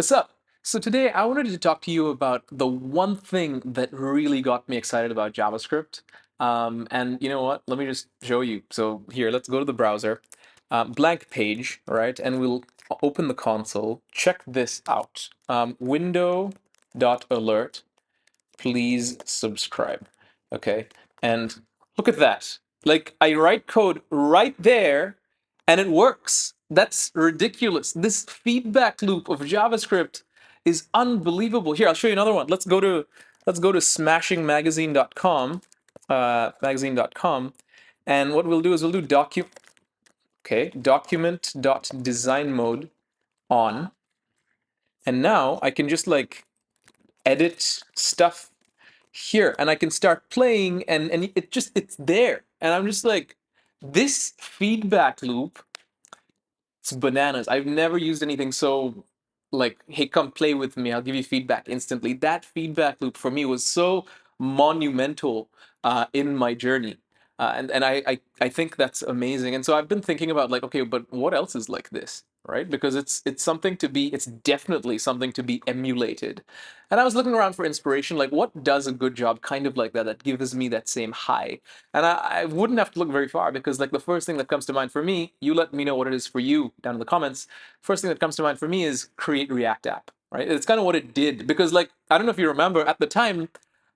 What's up? So today I wanted to talk to you about the one thing that really got me excited about JavaScript. And you know what? Let me just show you. So here, let's go to the browser, blank page, right? And we'll open the console. Check this out. Window.alert, please subscribe. Okay. And look at that. Like I write code right there and it works. That's ridiculous. This feedback loop of JavaScript is unbelievable. Here, I'll show you another one. Let's go to smashingmagazine.com, magazine.com, and what we'll do is we'll do document.design mode on, and now I can just like edit stuff here and I can start playing and it's there. And I'm just like, this feedback loop, it's bananas. I've never used anything so like, hey, come play with me. I'll give you feedback instantly. That feedback loop for me was so monumental in my journey. And I think that's amazing. And so I've been thinking about like, okay, but what else is like this? Right? Because it's definitely something to be emulated. And I was looking around for inspiration, like what does a good job kind of like that, that gives me that same high? And I wouldn't have to look very far because like the first thing that comes to mind for me, you let me know what it is for you down in the comments. First thing that comes to mind for me is create React app, right? It's kind of what it did because like, I don't know if you remember at the time,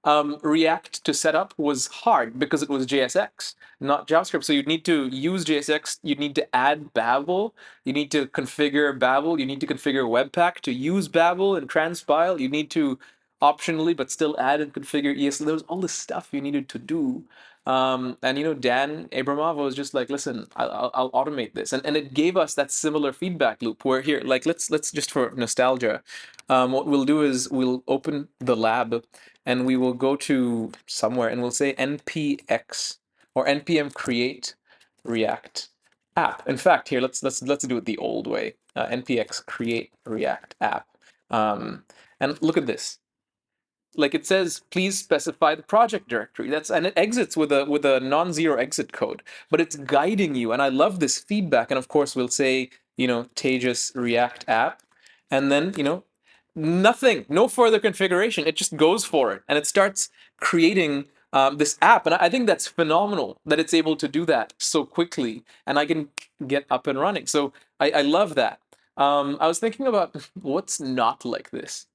React to set up was hard because it was JSX, not JavaScript. So you'd need to use JSX, you'd need to add Babel, you need to configure Babel, you need to configure Webpack to use Babel and transpile, you need to optionally but still add and configure ES. So there was all this stuff you needed to do. And you know, Dan Abramov was just like, listen, I'll automate this, and it gave us that similar feedback loop. Where here, like, let's just for nostalgia, what we'll do is we'll open the lab, and we will go to somewhere, and we'll say npx or npm create React app. In fact, here let's do it the old way. Npx create React app, and look at this. Like it says, please specify the project directory. And it exits with a non-zero exit code, but it's guiding you. And I love this feedback. And of course, we'll say, you know, Tejas React app, and then, you know, nothing, no further configuration. It just goes for it, and it starts creating this app. And I think that's phenomenal that it's able to do that so quickly, and I can get up and running. So I love that. I was thinking about what's not like this.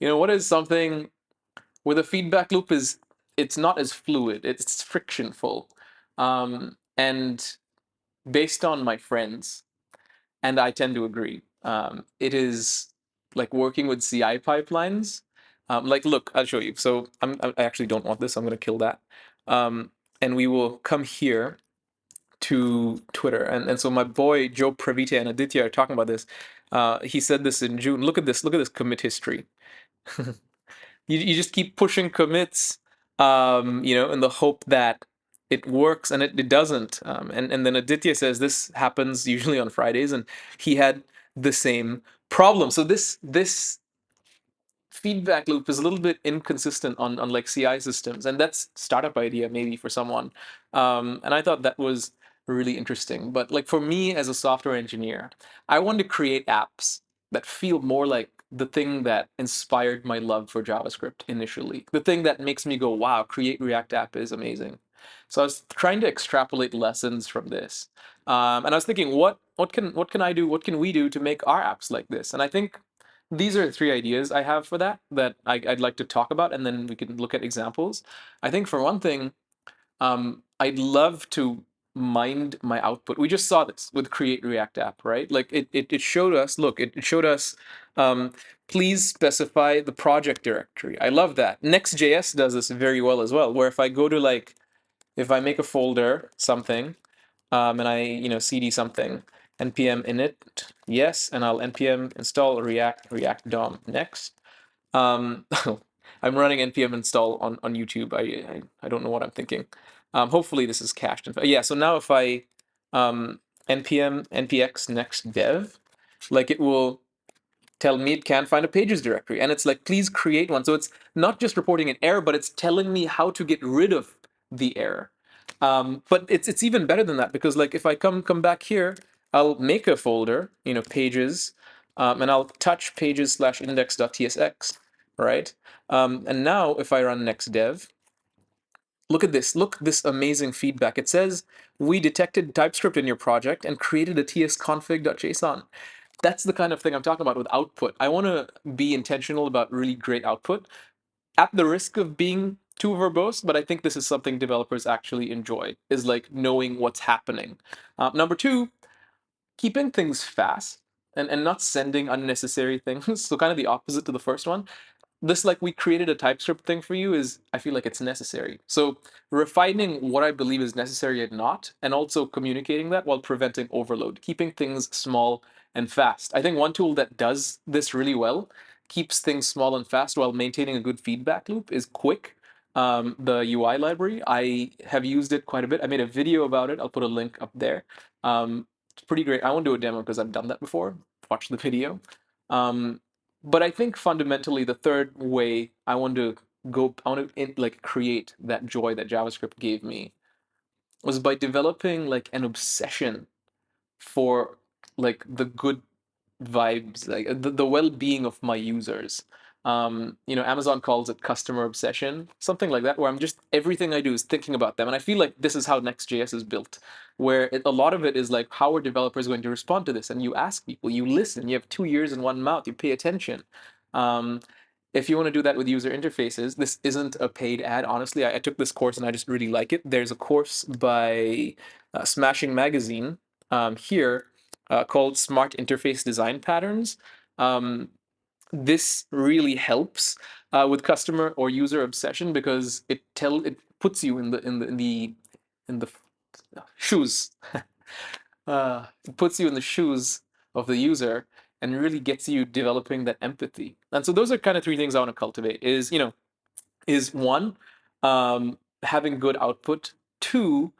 You know, what is something where the feedback loop is, it's not as fluid, it's frictionful, and based on my friends, and I tend to agree, it is like working with CI pipelines. Like look, I'll show you. So I actually don't want this, I'm going to kill that. And we will come here to Twitter, and so my boy Joe Pravita and Aditya are talking about this. He said this in June. Look at this commit history. You just keep pushing commits, you know, in the hope that it works, and it doesn't. And then Aditya says this happens usually on Fridays, and he had the same problem. So this feedback loop is a little bit inconsistent on like CI systems, and that's startup idea maybe for someone. And I thought that was really interesting. But like for me as a software engineer, I want to create apps that feel more like the thing that inspired my love for JavaScript initially. The thing that makes me go, wow, create React app is amazing. So I was trying to extrapolate lessons from this. And I was thinking, what can I do? What can we do to make our apps like this? And I think these are three ideas I have for that I'd like to talk about, and then we can look at examples. I think for one thing, I'd love to mind my output. We just saw this with Create React App, right? Like it showed us, look, it showed us, um, please specify the project directory. I love that. Next.js does this very well as well, where if I go to like, if I make a folder, something, and I, you know, cd something, npm init, yes, and I'll npm install React DOM next. I'm running npm install on YouTube. I don't know what I'm thinking. Hopefully this is cached. Yeah, so now if I npm npx next dev, like it will tell me it can't find a pages directory, and it's like, please create one. So it's not just reporting an error, but it's telling me how to get rid of the error. But it's even better than that, because like if I come back here, I'll make a folder, you know, pages, and I'll touch pages/index.tsx, right? And now if I run next dev, look at this. Look, this amazing feedback. It says, we detected TypeScript in your project and created a tsconfig.json. That's the kind of thing I'm talking about with output. I want to be intentional about really great output at the risk of being too verbose, but I think this is something developers actually enjoy, is like knowing what's happening. Number two, keeping things fast and not sending unnecessary things. So kind of the opposite to the first one. This, like, we created a TypeScript thing for you, is I feel like it's necessary. So refining what I believe is necessary and not, and also communicating that while preventing overload, keeping things small and fast. I think one tool that does this really well, keeps things small and fast while maintaining a good feedback loop, is Quick. The UI library. I have used it quite a bit. I made a video about it. I'll put a link up there. It's pretty great. I won't do a demo because I've done that before. Watch the video. Um, but I think fundamentally the third way I want to like create that joy that JavaScript gave me was by developing like an obsession for like the good vibes, like the well-being of my users. Amazon calls it customer obsession, something like that, where I'm just, everything I do is thinking about them. And I feel like this is how Next.js is built, where a lot of it is like, how are developers going to respond to this? And you ask people, you listen, you have 2 ears in one mouth, you pay attention. Um, if you want to do that with user interfaces, this isn't a paid ad. Honestly, I took this course and I just really like it. There's a course by Smashing Magazine here called Smart Interface Design Patterns. This really helps with customer or user obsession because it puts you in the shoes. It puts you in the shoes of the user and really gets you developing that empathy. And so those are kind of three things I want to cultivate. Is one, having good output. Two,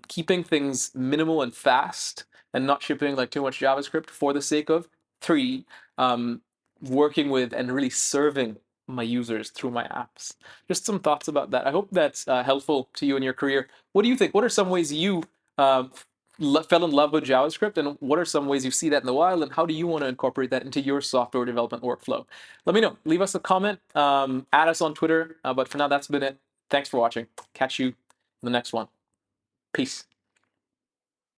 keeping things minimal and fast and not shipping like too much JavaScript for the sake of. Three, working with and really serving my users through my apps. Just some thoughts about that. I hope that's helpful to you in your career. What do you think? What are some ways you uh, fell in love with JavaScript, and what are some ways you see that in the wild, and how do you want to incorporate that into your software development workflow? Let me know. Leave us a comment. Add us on Twitter. But for now, that's been it. Thanks for watching. Catch you in the next one. Peace.